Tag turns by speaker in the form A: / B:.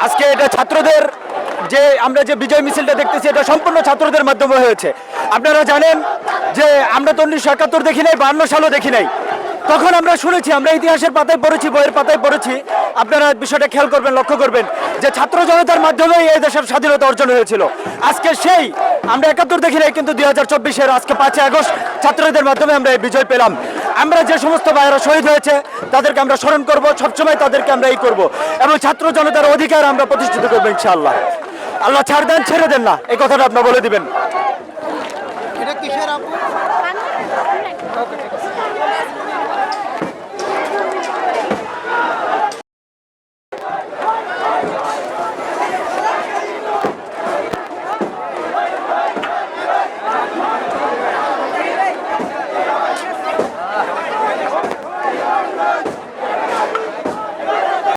A: আজকে এটা ছাত্রদের যে আমরা যে বিজয় মিছিলটা দেখতেছি এটা সম্পূর্ণ ছাত্রদের মাধ্যমে হয়েছে। আপনারা জানেন যে আমরা তো 1971 দেখি নাই, 52 সালও দেখি নাই। তখন আমরা শুনেছি, আমরা ইতিহাসের পাতায় পড়েছি, বইয়ের পাতায় পড়েছি। আপনারা বিষয়টা খেয়াল করবেন, লক্ষ্য করবেন যে ছাত্র জনতার মাধ্যমেই এই দেশের স্বাধীনতা অর্জন হয়েছিল। আজকে সেই আমরা 71 দেখি নাই, কিন্তু 2024-এর আজকে 5 আগস্ট ছাত্রদের মাধ্যমে আমরা এই বিজয় পেলাম। আমরা যে সমস্ত ভাইয়েরা শহীদ হয়েছে তাদেরকে আমরা স্মরণ করব, সবসময় তাদেরকে আমরা এই করব এবং ছাত্র জনতার অধিকার আমরা প্রতিষ্ঠিত করবো ইনশাআল্লাহ। আল্লাহ ছাড় দেন, ছেড়ে দেন না, এই কথাটা আপনারা বলে দিবেন।
B: এটা কিসের আপু?